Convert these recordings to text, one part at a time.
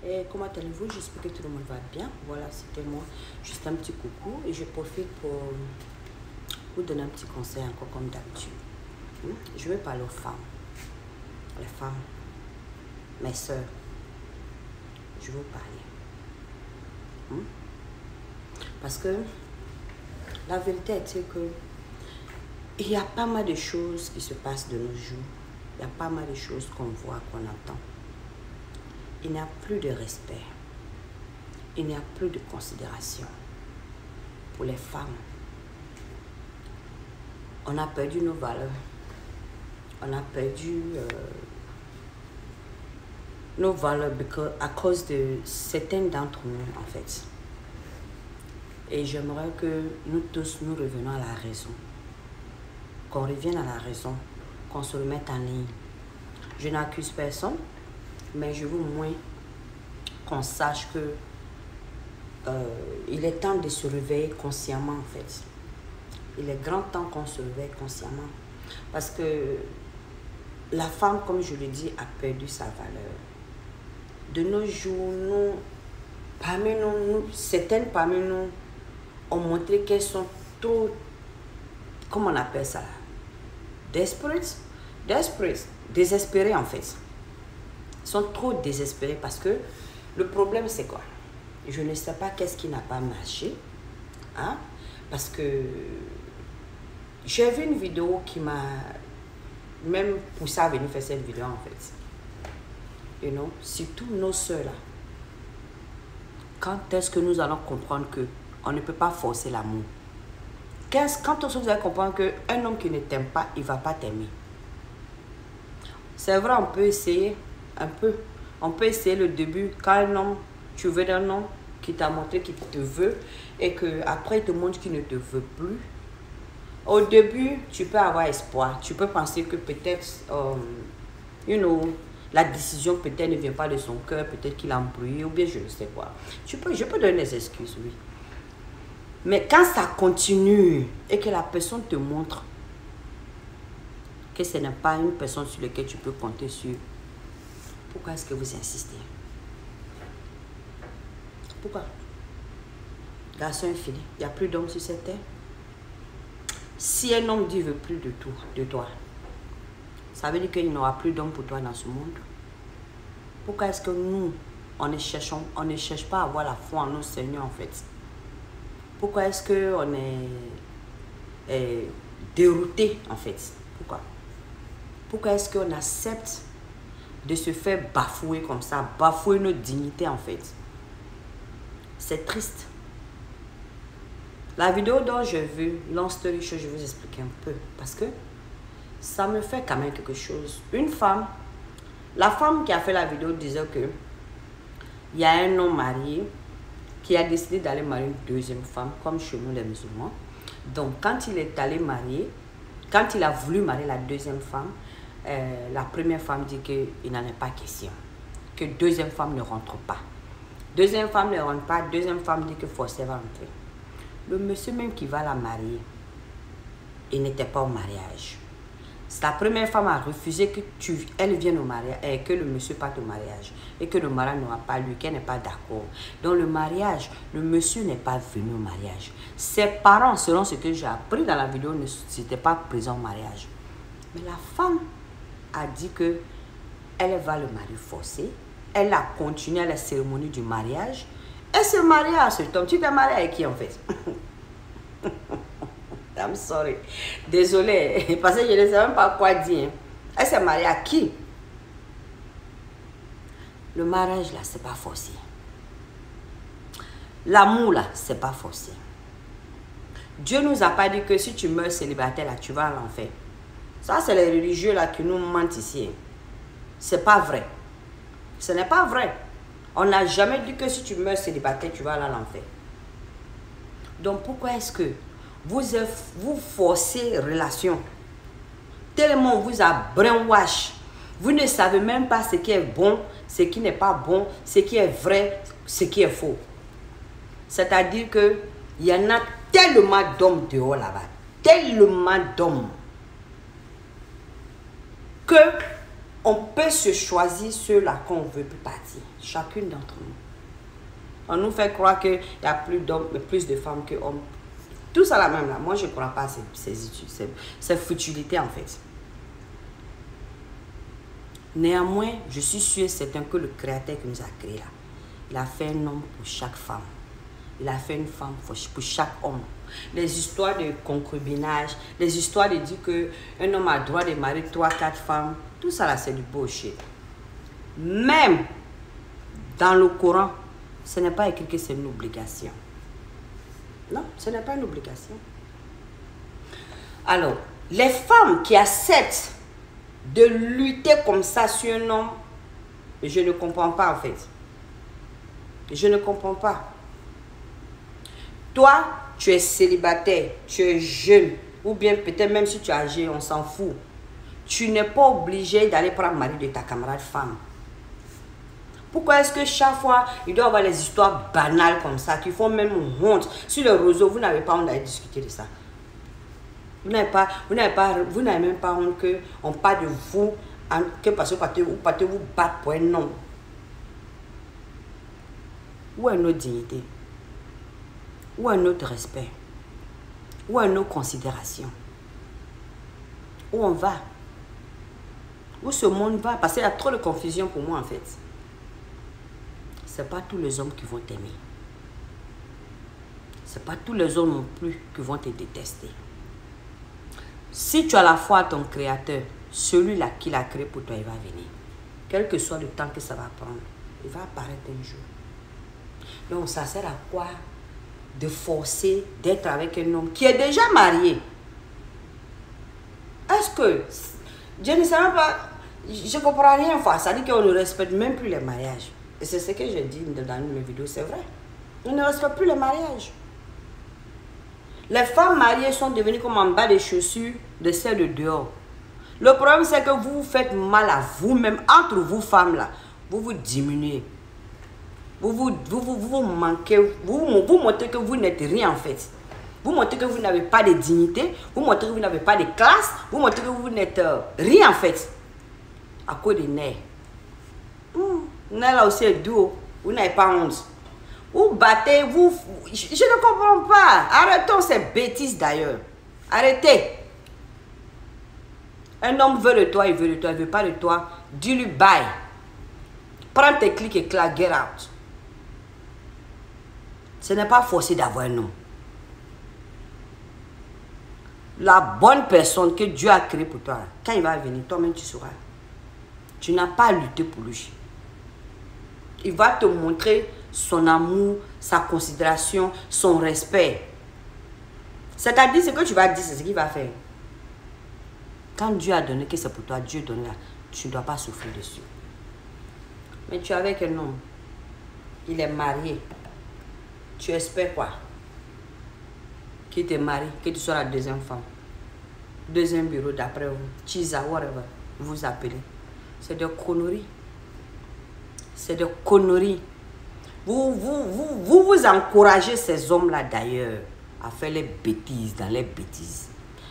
Et comment allez-vous? J'espère que tout le monde va bien. Voilà, c'était moi. Juste un petit coucou. Et je profite pour vous donner un petit conseil encore comme d'habitude. Je vais parler aux femmes. Les femmes, mes soeurs. Je vais vous parler. Parce que la vérité est que il y a pas mal de choses qui se passent de nos jours. Il y a pas mal de choses qu'on voit, qu'on entend. Il n'y a plus de respect. Il n'y a plus de considération pour les femmes. On a perdu nos valeurs. On a perdu nos valeurs à cause de certains d'entre nous, en fait. Et j'aimerais que nous tous, nous revenions à la raison. Qu'on revienne à la raison, qu'on se remette en ligne. Je n'accuse personne, mais je veux au moins qu'on sache que il est temps de se réveiller consciemment, en fait. Il est grand temps qu'on se réveille consciemment. Parce que la femme, comme je le dis, a perdu sa valeur. De nos jours, certaines parmi nous ont montré qu'elles sont trop, comment on appelle ça? Désespérées en fait. Ils sont trop désespérés parce que le problème c'est quoi? Je ne sais pas qu'est-ce qui n'a pas marché. Hein? Parce que j'ai vu une vidéo qui m'a même poussé à venir faire cette vidéo en fait. You know? Surtout nos soeurs là. Quand est-ce que nous allons comprendre que on ne peut pas forcer l'amour? Quand est-ce que vous allez comprendre qu'un homme qui ne t'aime pas, il ne va pas t'aimer? C'est vrai, on peut essayer un peu. On peut essayer le début. Quand un homme, tu veux d'un homme qui t'a montré qu'il te veut et qu'après il te montre qu'il ne te veut plus. Au début, tu peux avoir espoir. Tu peux penser que peut-être, la décision peut-être ne vient pas de son cœur, peut-être qu'il a embrouillé ou bien je ne sais quoi. Je peux donner des excuses, oui. Mais quand ça continue et que la personne te montre que ce n'est pas une personne sur laquelle tu peux compter sur, pourquoi est-ce que vous insistez? Pourquoi? Garçon infini, il n'y a plus d'hommes sur cette terre. Si un homme dit qu'il ne veut plus de toi, ça veut dire qu'il n'y aura plus d'hommes pour toi dans ce monde. Pourquoi est-ce que nous, on ne cherche pas à avoir la foi en nos Seigneurs en fait? Pourquoi est-ce qu'on est dérouté en fait? Pourquoi? Pourquoi est-ce qu'on accepte de se faire bafouer comme ça, bafouer notre dignité en fait? C'est triste. La vidéo dont j'ai vu, long story short, je vais vous expliquer un peu. Parce que ça me fait quand même quelque chose. Une femme, la femme qui a fait la vidéo disait que il y a un homme marié qui a décidé d'aller marier une deuxième femme, comme chez nous les musulmans. Donc, quand il est allé marier, quand il a voulu marier la deuxième femme, la première femme dit qu'il n'en est pas question. Que deuxième femme ne rentre pas. Deuxième femme ne rentre pas, deuxième femme dit que forcément va rentrer. Le monsieur même qui va la marier, il n'était pas au mariage. La première femme a refusé qu'elle vienne au mariage, et que le monsieur parte au mariage. Et que le mariage n'aura pas lieu, qu'elle n'est pas d'accord. Donc le mariage, le monsieur n'est pas venu au mariage. Ses parents, selon ce que j'ai appris dans la vidéo, n'étaient pas présents au mariage. Mais la femme a dit que elle va le marier forcé. Elle a continué la cérémonie du mariage. Elle s'est mariée à cet homme. Tu t'es mariée avec qui en fait? I'm sorry. Désolée. Parce que je ne sais même pas quoi dire. Elle s'est mariée à qui? Le mariage là, c'est pas forcé. L'amour là, c'est pas forcé. Dieu nous a pas dit que si tu meurs célibataire là, tu vas à l'enfer. Ça, c'est les religieux là qui nous mentent ici. C'est pas vrai. Ce n'est pas vrai. On n'a jamais dit que si tu meurs célibataire, tu vas aller à l'enfer. Donc pourquoi est-ce que vous forcez relation? Tellement on vous a brainwash. Vous ne savez même pas ce qui est bon, ce qui n'est pas bon, ce qui est vrai, ce qui est faux. C'est-à-dire qu'il y en a tellement d'hommes dehors là-bas. Tellement d'hommes. Que On peut se choisir ceux-là qu'on veut plus partir. Chacune d'entre nous. On nous fait croire qu'il y a plus d'hommes, mais plus de femmes que hommes. Tout ça la même là. Moi, je ne crois pas à ces futilités en fait. Néanmoins, je suis sûr et certain que le Créateur qui nous a créés là, il a fait un homme pour chaque femme. Il a fait une femme pour chaque homme. Les histoires de concubinage, les histoires de dire qu'un homme a le droit de marier 3, 4 femmes, tout ça là, c'est du bullshit. Même dans le Coran, ce n'est pas écrit que c'est une obligation. Non, ce n'est pas une obligation. Alors, les femmes qui acceptent de lutter comme ça sur un homme, je ne comprends pas en fait. Je ne comprends pas. Toi, tu es célibataire, tu es jeune, ou bien peut-être même si tu es âgé, on s'en fout. Tu n'es pas obligé d'aller prendre le mari de ta camarade femme. Pourquoi est-ce que chaque fois, il doit y avoir des histoires banales comme ça, qui font même honte? Sur le réseau, vous n'avez pas honte d'aller discuter de ça. Vous n'avez même pas honte qu'on parle de vous, que parce que vous partez vous battre pour un homme. Où est notre dignité? Où est notre respect? Où est nos considérations? Où on va? Où ce monde va? Parce qu'il y a trop de confusion pour moi en fait. Ce n'est pas tous les hommes qui vont t'aimer. Ce n'est pas tous les hommes non plus qui vont te détester. Si tu as la foi à ton Créateur, celui-là qui l'a créé pour toi, il va venir. Quel que soit le temps que ça va prendre, il va apparaître un jour. Donc ça sert à quoi de forcer d'être avec un homme qui est déjà marié? Est-ce que... Je ne sais même pas... Je ne comprends rien. Enfin, ça dit qu'on ne respecte même plus les mariages. Et c'est ce que je dis dans une de mes vidéos, c'est vrai. On ne respecte plus les mariages. Les femmes mariées sont devenues comme en bas des chaussures de celles de dehors. Le problème, c'est que vous vous faites mal à vous-même, entre vous femmes là. Vous vous diminuez. Vous manquez, vous montrez que vous n'êtes rien en fait. Vous montrez que vous n'avez pas de dignité, vous montrez que vous n'avez pas de classe, vous montrez que vous n'êtes rien en fait. À cause des nerfs. Nerfs là aussi est doux, vous n'avez pas honte. Vous battez, je ne comprends pas. Arrêtons ces bêtises d'ailleurs. Arrêtez. Un homme veut de toi, il veut de toi, il ne veut pas de toi. Dis-lui bye. Prends tes clics et claques, get out. Ce n'est pas forcé d'avoir un homme. La bonne personne que Dieu a créée pour toi, quand il va venir, toi-même tu sauras. Tu n'as pas à lutter pour lui. Il va te montrer son amour, sa considération, son respect. C'est-à-dire ce que tu vas dire, c'est ce qu'il va faire. Quand Dieu a donné que c'est pour toi, Dieu donne là, tu ne dois pas souffrir dessus. Mais tu es avec un homme, il est marié. Tu espères quoi? Qu'il te marie, que tu sois la deuxième femme. Deuxième bureau d'après vous. Chisa, whatever, vous appelez. C'est de conneries. C'est de conneries. Vous encouragez ces hommes-là d'ailleurs à faire les bêtises dans les bêtises.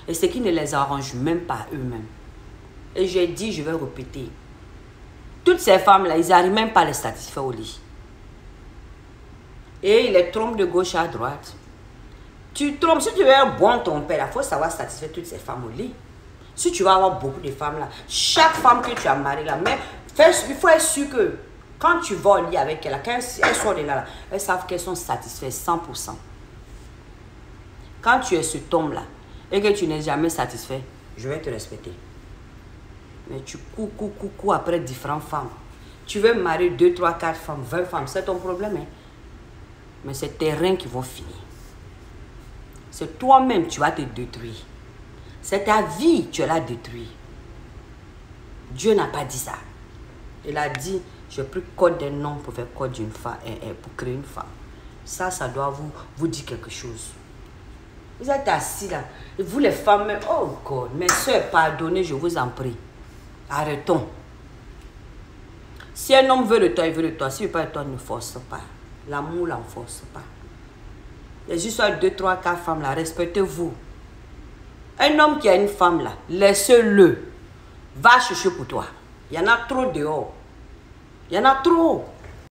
Et ce qui ne les arrange même pas eux-mêmes. Et j'ai dit, je vais répéter. Toutes ces femmes-là, ils n'arrivent même pas à les satisfaire au lit. Et ils les trompent de gauche à droite. Tu trompes, si tu veux un bon ton père, il faut savoir satisfaire toutes ces femmes au lit. Si tu vas avoir beaucoup de femmes là, chaque femme que tu as mariée là, mais il faut être sûr que quand tu vas au lit avec elle, quand elles sont là, elles savent qu'elles sont satisfaites 100%. Quand tu es ce homme là et que tu n'es jamais satisfait, je vais te respecter. Mais tu cours après différentes femmes. Tu veux marier 2, 3, 4 femmes, 20 femmes, c'est ton problème. Hein? Mais c'est tes reins qui vont finir. C'est toi-même tu vas te détruire. C'est ta vie tu l'as détruit. Dieu n'a pas dit ça. Il a dit, j'ai pris code d'un homme pour faire code d'une femme, pour créer une femme. Ça doit vous dire quelque chose. Vous êtes assis là. Et vous les femmes, oh God, mes soeurs, pardonnez, je vous en prie. Arrêtons. Si un homme veut de toi, il veut de toi. S'il ne veut pas de toi, ne force pas. L'amour, ne force pas. Les histoires de 2, 3, 4 femmes là, respectez-vous. Un homme qui a une femme là, laissez-le. Va chercher pour toi. Il y en a trop dehors. Il y en a trop.